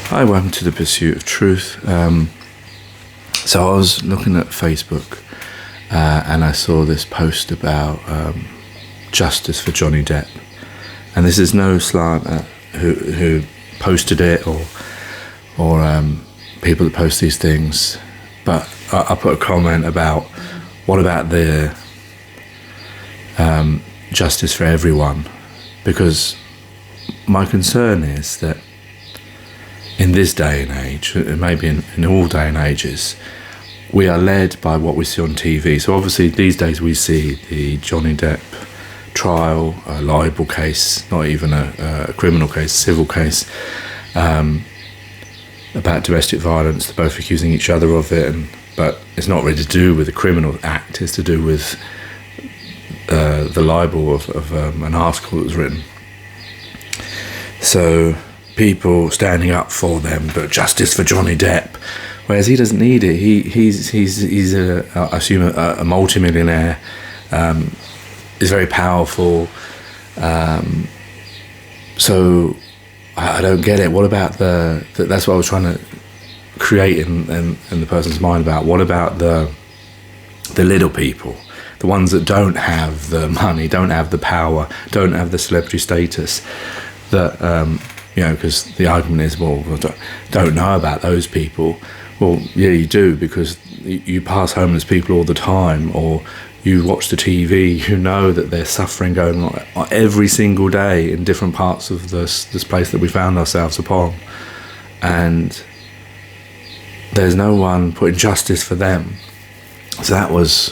Hi, welcome to The Pursuit of Truth. So I was looking at Facebook and I saw this post about justice for Johnny Depp. And this is no slant at who posted it or people that post these things. But I put a comment about, what about the justice for everyone? Because my concern is that in this day and age, maybe in all day and ages, we are led by what we see on TV. So obviously these days we see the Johnny Depp trial, a libel case, not even a criminal case, a civil case, about domestic violence. They're both accusing each other of it, but it's not really to do with the criminal act, it's to do with the libel of an article that was written. So people standing up for them, but justice for Johnny Depp, whereas he doesn't need it. He's I assume a multi-millionaire. Is very powerful. So I don't get it. What about that's what I was trying to create in the person's mind about. What about the little people, the ones that don't have the money, don't have the power, don't have the celebrity status, that because the argument is, well, don't know about those people. Well, yeah, you do, because you pass homeless people all the time, or you watch the TV, you know that there's suffering going on every single day in different parts of this place that we found ourselves upon. And there's no one putting justice for them. So that was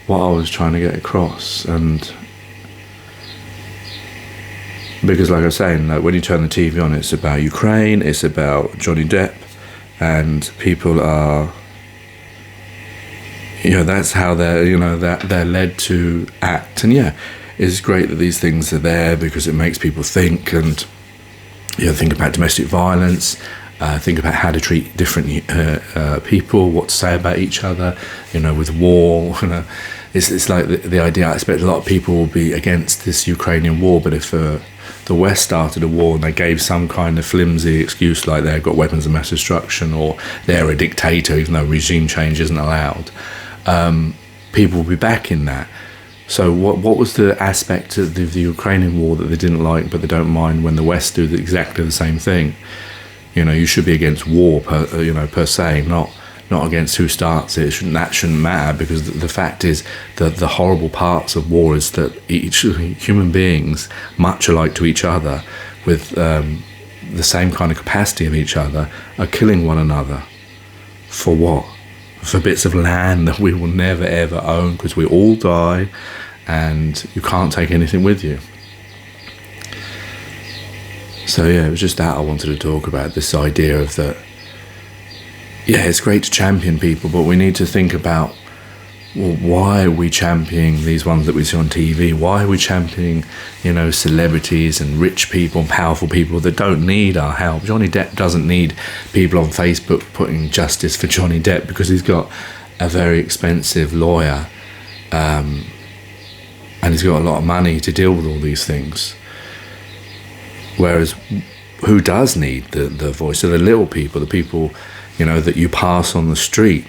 what I was trying to get across. And because, like I was saying, like, when you turn the TV on, it's about Ukraine, it's about Johnny Depp, and people are, that's how they're led to act. And yeah, it's great that these things are there because it makes people think, and think about domestic violence, think about how to treat different people, what to say about each other, with war. It's like the idea, I expect a lot of people will be against this Ukrainian war, but if the West started a war and they gave some kind of flimsy excuse like they've got weapons of mass destruction, or they're a dictator even though regime change isn't allowed, people will be backing that. So what was the aspect of the Ukrainian war that they didn't like but they don't mind when the West do exactly the same thing? You should be against war per se, not against who starts it. That shouldn't matter, because the fact is that the horrible parts of war is that each human beings, much alike to each other, with the same kind of capacity of each other, are killing one another. For what? For bits of land that we will never ever own, because we all die and you can't take anything with you. So yeah, it was just that I wanted to talk about, this idea of that. Yeah, it's great to champion people, but we need to think about, well, why are we championing these ones that we see on TV? Why are we championing, celebrities and rich people and powerful people that don't need our help? Johnny Depp doesn't need people on Facebook putting justice for Johnny Depp, because he's got a very expensive lawyer, and he's got a lot of money to deal with all these things. Whereas, who does need the voice? Of the little people, the people that you pass on the street.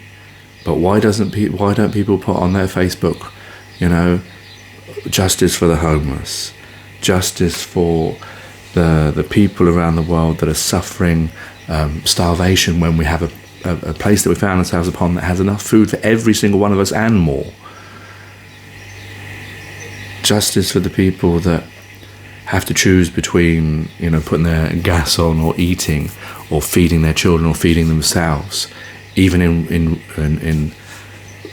But why don't people put on their Facebook, justice for the homeless, justice for the people around the world that are suffering starvation, when we have a place that we found ourselves upon that has enough food for every single one of us and more. Justice for the people that have to choose between, putting their gas on or eating, or feeding their children or feeding themselves, even in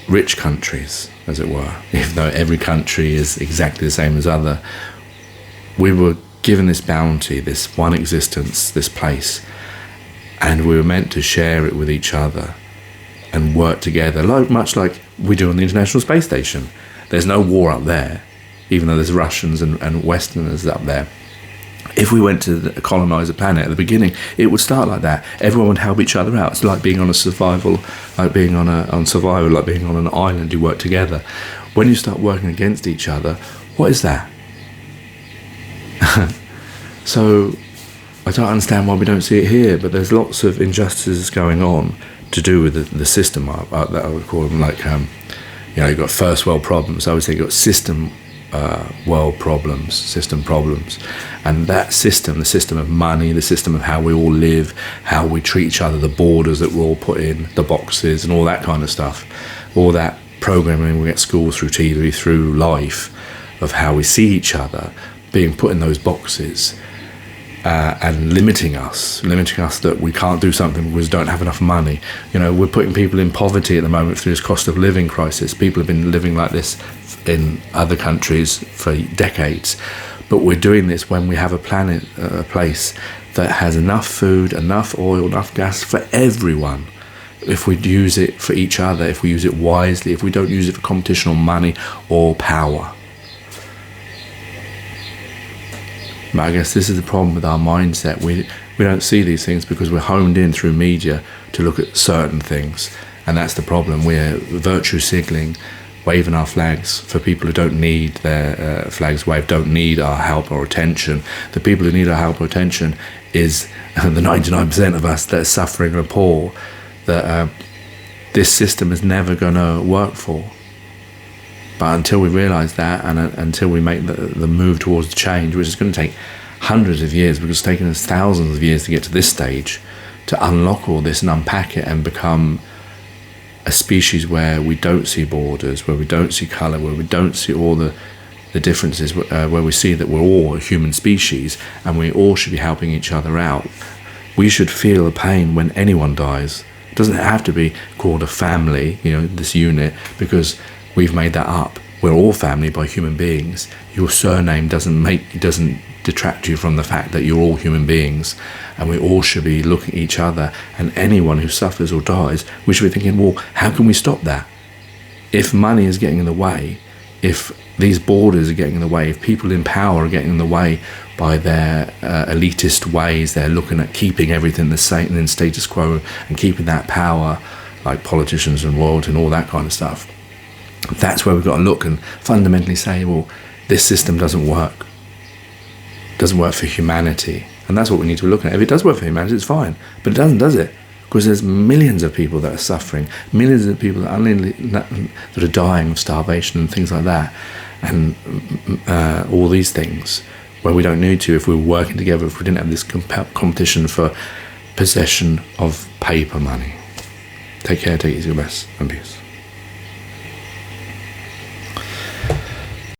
rich countries, as it were, even though every country is exactly the same as other. We were given this bounty, this one existence, this place, and we were meant to share it with each other and work together, much like we do on the International Space Station. There's no war up there, even though there's Russians and Westerners up there. If we went to colonise a planet at the beginning, it would start like that. Everyone would help each other out. It's like being on survival, like being on an island. You work together. When you start working against each other, what is that? So I don't understand why we don't see it here, but there's lots of injustices going on to do with the system. That I would call them, like, you've got first world problems. I would say you've got system problems. And that system, the system of money, the system of how we all live, how we treat each other, the borders that we're all put in, the boxes and all that kind of stuff, all that programming we get schools, through TV, through life, of how we see each other, being put in those boxes, and limiting us that we can't do something because we don't have enough money. We're putting people in poverty at the moment through this cost of living crisis. People have been living like this in other countries for decades, but we're doing this when we have a place that has enough food, enough oil, enough gas for everyone. If we use it for each other, if we use it wisely, if we don't use it for competition or money or power. But I guess this is the problem with our mindset. We don't see these things because we're honed in through media to look at certain things, and that's the problem. We're virtue signaling, waving our flags for people who don't need their flags waved, don't need our help or attention. The people who need our help or attention is the 99% of us that are suffering and poor, that this system is never going to work for. But until we realise that, and until we make the move towards change, which is going to take hundreds of years, because it's taken us thousands of years to get to this stage, to unlock all this and unpack it and become a species where we don't see borders, where we don't see colour, where we don't see all the differences, where we see that we're all a human species and we all should be helping each other out. We should feel the pain when anyone dies. It doesn't have to be called a family, this unit, because we've made that up. We're all family by human beings. Your surname doesn't detract you from the fact that you're all human beings, and we all should be looking at each other, and anyone who suffers or dies, we should be thinking, well, how can we stop that? If money is getting in the way, if these borders are getting in the way, if people in power are getting in the way by their elitist ways, they're looking at keeping everything the same in status quo and keeping that power, like politicians and royalty and all that kind of stuff. That's where we've got to look and fundamentally say, well, this system doesn't work. It doesn't work for humanity. And that's what we need to look at. If it does work for humanity, it's fine. But it doesn't, does it? Because there's millions of people that are suffering, millions of people that are dying of starvation and things like that, and all these things where we don't need to if we were working together, if we didn't have this competition for possession of paper money. Take care, take it easy, your best, and peace.